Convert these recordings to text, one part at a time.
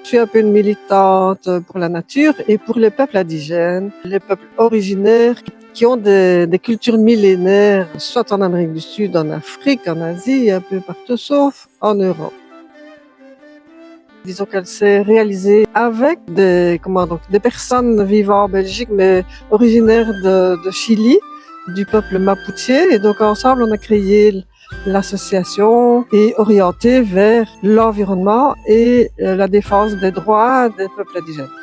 suis un peu une militante pour la nature et pour les peuples indigènes, les peuples originaires qui ont des cultures millénaires, soit en Amérique du Sud, en Afrique, en Asie, un peu partout, sauf en Europe. Disons qu'elle s'est réalisée avec des personnes vivant en Belgique, mais originaires de Chili, du peuple Mapuche. Et donc ensemble, on a créé l'association et orientée vers l'environnement et la défense des droits des peuples indigènes.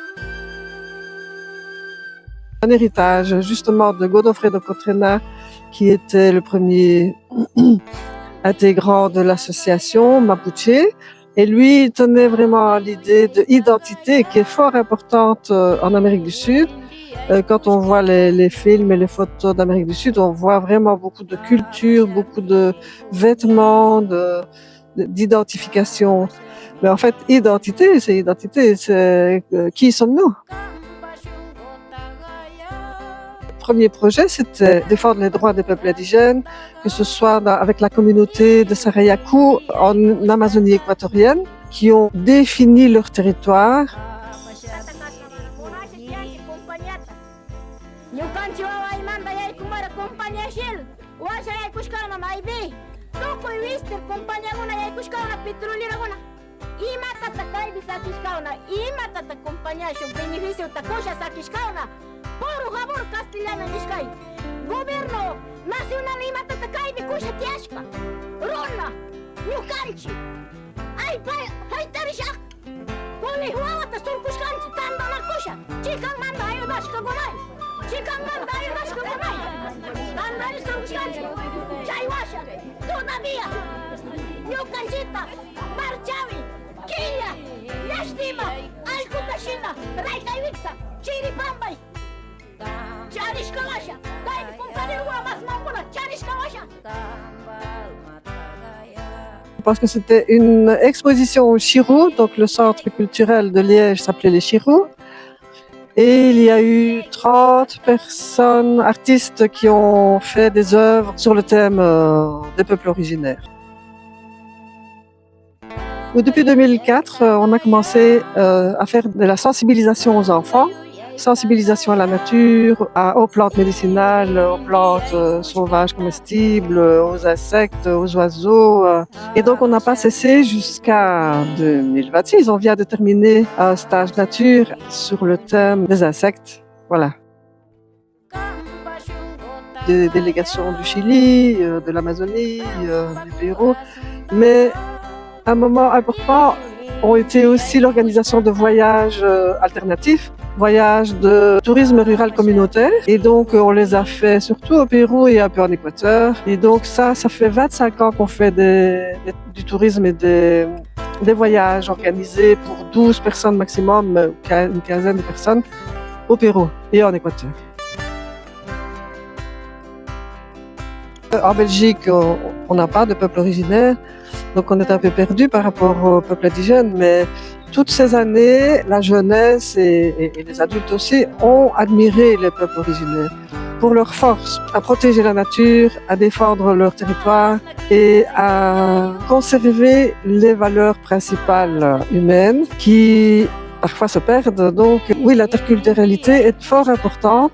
Un héritage justement de Godofredo Cotrena, qui était le premier intégrant de l'association Mapuche. Et lui, il tenait vraiment à l'idée d'identité qui est fort importante en Amérique du Sud. Quand on voit les films et les photos d'Amérique du Sud, on voit vraiment beaucoup de culture, beaucoup de vêtements, d'identification. Mais en fait, identité, c'est qui sommes-nous? Le premier projet, c'était défendre les droits des peuples indigènes, que ce soit avec la communauté de Sarayaku en Amazonie équatorienne, qui ont défini leur territoire. Por favor, castellano niskai. Governo nacional imata takai ni kusha tiashka. Rona, nyukanchi. Ai tarishak. Koli huawa ta sur kuskanchi tanda na kusha. Chikang manda ayo dashka gonai. Chikang manda ayo dashka gonai. Tanda ni sur kuskanchi. Chaiwasha. Todavía. Nyukanchita. Marchavi. Kia. Yashtima. Alkutashina. Raikaiviksa. Chiripambay. Parce que c'était une exposition au Chirou, donc le centre culturel de Liège s'appelait les Chirous. Et il y a eu 30 personnes, artistes qui ont fait des œuvres sur le thème des peuples originaires. Depuis 2004, on a commencé à faire de la sensibilisation aux enfants. Sensibilisation à la nature, aux plantes médicinales, aux plantes sauvages comestibles, aux insectes, aux oiseaux. Et donc on n'a pas cessé jusqu'à 2026. On vient de terminer un stage nature sur le thème des insectes. Voilà. Des délégations du Chili, de l'Amazonie, du Pérou. Mais un moment important ont été aussi l'organisation de voyages alternatifs, voyages de tourisme rural communautaire. Et donc, on les a fait surtout au Pérou et un peu en Équateur. Et donc, ça fait 25 ans qu'on fait du tourisme et des voyages organisés pour 12 personnes maximum, une quinzaine de personnes, au Pérou et en Équateur. En Belgique, on n'a pas de peuple originaire. Donc on est un peu perdu par rapport au peuple indigène, mais toutes ces années, la jeunesse et les adultes aussi ont admiré les peuples originaires pour leur force à protéger la nature, à défendre leur territoire et à conserver les valeurs principales humaines qui parfois se perdent. Donc oui, l'interculturalité est fort importante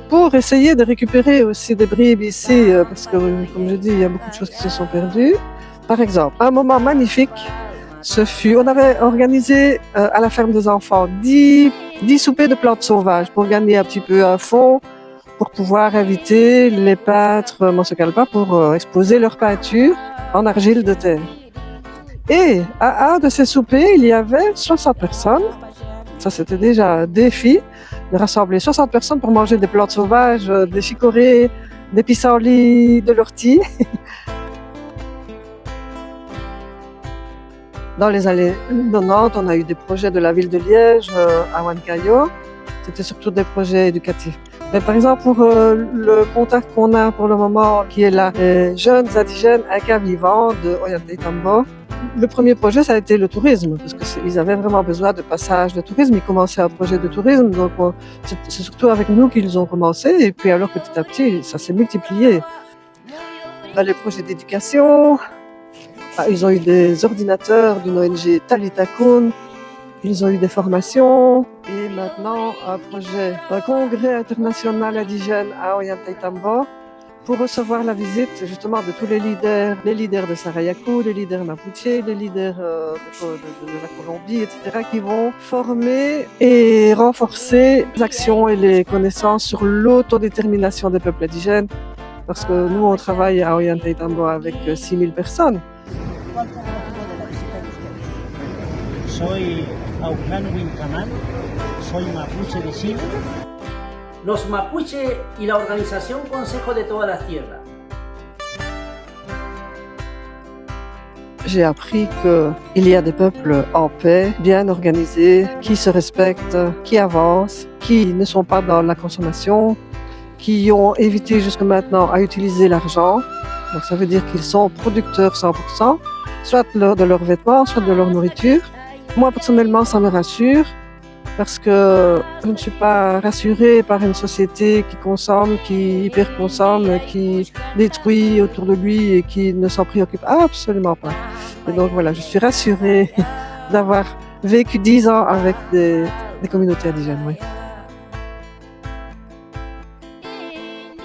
pour essayer de récupérer aussi des bribes ici, parce que comme je dis, il y a beaucoup de choses qui se sont perdues. Par exemple, un moment magnifique, on avait organisé à la ferme des enfants 10 soupers de plantes sauvages pour gagner un petit peu un fonds, pour pouvoir inviter les peintres Monsekalpa pour exposer leurs peintures en argile de terre. Et à un de ces soupers, il y avait 60 personnes. Ça, c'était déjà un défi de rassembler 60 personnes pour manger des plantes sauvages, des chicorées, des pissenlits, de l'ortie. Dans les années 90, on a eu des projets de la ville de Liège à Huancayo. C'était surtout des projets éducatifs. Mais par exemple, pour le contact qu'on a pour le moment, qui est là, les jeunes indigènes Inca vivants de Ollantaytambo, le premier projet, ça a été le tourisme, parce qu'ils avaient vraiment besoin de passage de tourisme. Ils commençaient un projet de tourisme, donc c'est surtout avec nous qu'ils ont commencé. Et puis alors, petit à petit, ça s'est multiplié. Les projets d'éducation, ils ont eu des ordinateurs d'une ONG Talitakun. Ils ont eu des formations et maintenant un congrès international indigène à Ollantaytambo pour recevoir la visite justement de tous les leaders de Sarayaku, les leaders Mapuche, les leaders de la Colombie, etc., qui vont former et renforcer les actions et les connaissances sur l'autodétermination des peuples indigènes, parce que nous, on travaille à Ollantaytambo avec 6000 personnes. Soy Auclano Wincaman, soy mapuche de Chile. Los mapuches y la organización Consejo de Todas las Tierras. J'ai appris qu'il y a des peuples en paix, bien organisés, qui se respectent, qui avancent, qui ne sont pas dans la consommation, qui ont évité jusque maintenant à utiliser l'argent. Donc ça veut dire qu'ils sont producteurs 100%, soit de leurs vêtements, soit de leur nourriture. Moi, personnellement, ça me rassure parce que je ne suis pas rassurée par une société qui consomme, qui hyperconsomme, qui détruit autour de lui et qui ne s'en préoccupe absolument pas. Et donc voilà, je suis rassurée d'avoir vécu 10 ans avec des communautés indigènes. Oui.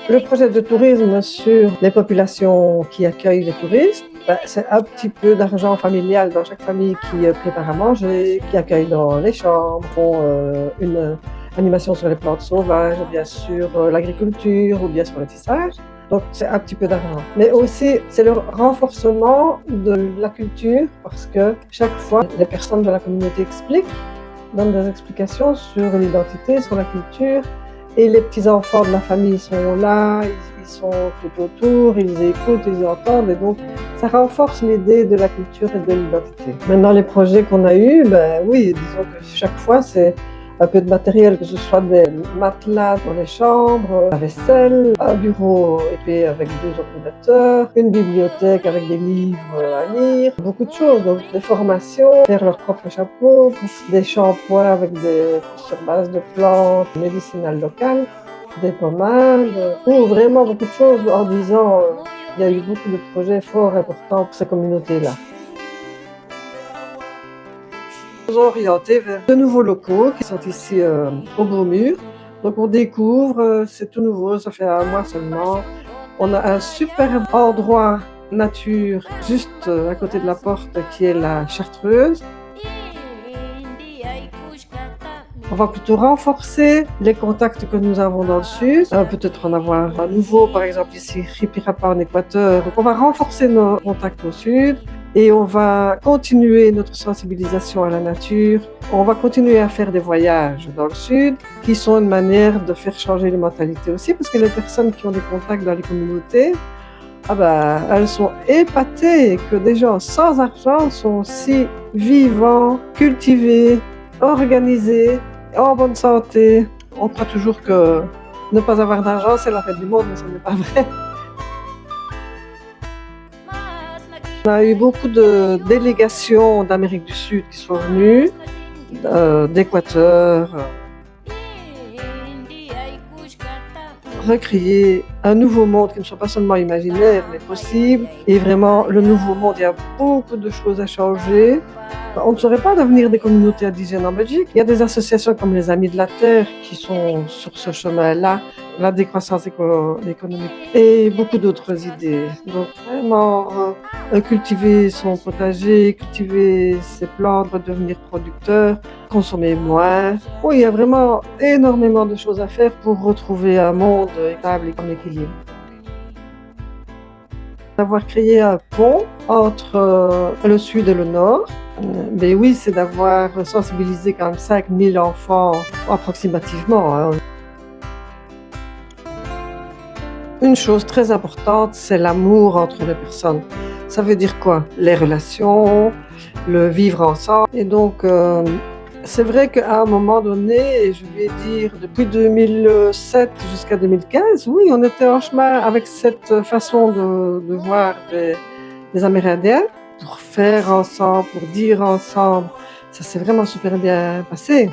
Le projet de tourisme sur les populations qui accueillent les touristes, c'est un petit peu d'argent familial dans chaque famille qui prépare à manger, qui accueille dans les chambres, font une animation sur les plantes sauvages, bien sûr l'agriculture ou bien sur le tissage. Donc c'est un petit peu d'argent. Mais aussi c'est le renforcement de la culture parce que chaque fois les personnes de la communauté expliquent, donnent des explications sur l'identité, sur la culture. Et les petits-enfants de la famille sont là, ils sont tout autour, ils écoutent, ils entendent, et donc ça renforce l'idée de la culture et de l'identité. Maintenant, les projets qu'on a eus, oui, disons que chaque fois, c'est un peu de matériel, que ce soit des matelas pour les chambres, la vaisselle, un bureau épais avec 2 ordinateurs, une bibliothèque avec des livres à lire, beaucoup de choses, donc des formations, faire leur propre chapeau, des shampoings sur base de plantes médicinales locales, des pommades, ou vraiment beaucoup de choses en disant il y a eu beaucoup de projets forts importants pour ces communautés-là. Nous sommes orientés vers de nouveaux locaux qui sont ici au Beau-Mur. Donc on découvre, c'est tout nouveau, ça fait 1 mois seulement. On a un superbe endroit nature juste à côté de la porte qui est la Chartreuse. On va plutôt renforcer les contacts que nous avons dans le sud, peut-être en avoir un nouveau, par exemple ici, Ripirapa en Équateur. Donc on va renforcer nos contacts au sud et on va continuer notre sensibilisation à la nature. On va continuer à faire des voyages dans le sud qui sont une manière de faire changer les mentalités aussi parce que les personnes qui ont des contacts dans les communautés, elles sont épatées que des gens sans argent sont si vivants, cultivés, organisés, en bonne santé. On croit toujours que ne pas avoir d'argent, c'est la fête du monde, mais ce n'est pas vrai. On a eu beaucoup de délégations d'Amérique du Sud qui sont venues, d'Équateur, recréer un nouveau monde qui ne soit pas seulement imaginaire, mais possible. Et vraiment, le nouveau monde, il y a beaucoup de choses à changer. On ne saurait pas devenir des communautés indigènes en Belgique. Il y a des associations comme les Amis de la Terre qui sont sur ce chemin-là, la décroissance économique et beaucoup d'autres idées. Donc vraiment, cultiver son potager, cultiver ses plantes, devenir producteur, consommer moins. Oui, il y a vraiment énormément de choses à faire pour retrouver un monde équitable et en équilibre. D'avoir créé un pont entre le sud et le nord. Mais oui, c'est d'avoir sensibilisé quand même 5000 enfants approximativement. Une chose très importante, c'est l'amour entre les personnes. Ça veut dire quoi? Les relations, le vivre ensemble. Et donc, c'est vrai qu'à un moment donné, je vais dire depuis 2007 jusqu'à 2015, oui, on était en chemin avec cette façon de voir des Amérindiens, pour faire ensemble, pour dire ensemble. Ça s'est vraiment super bien passé.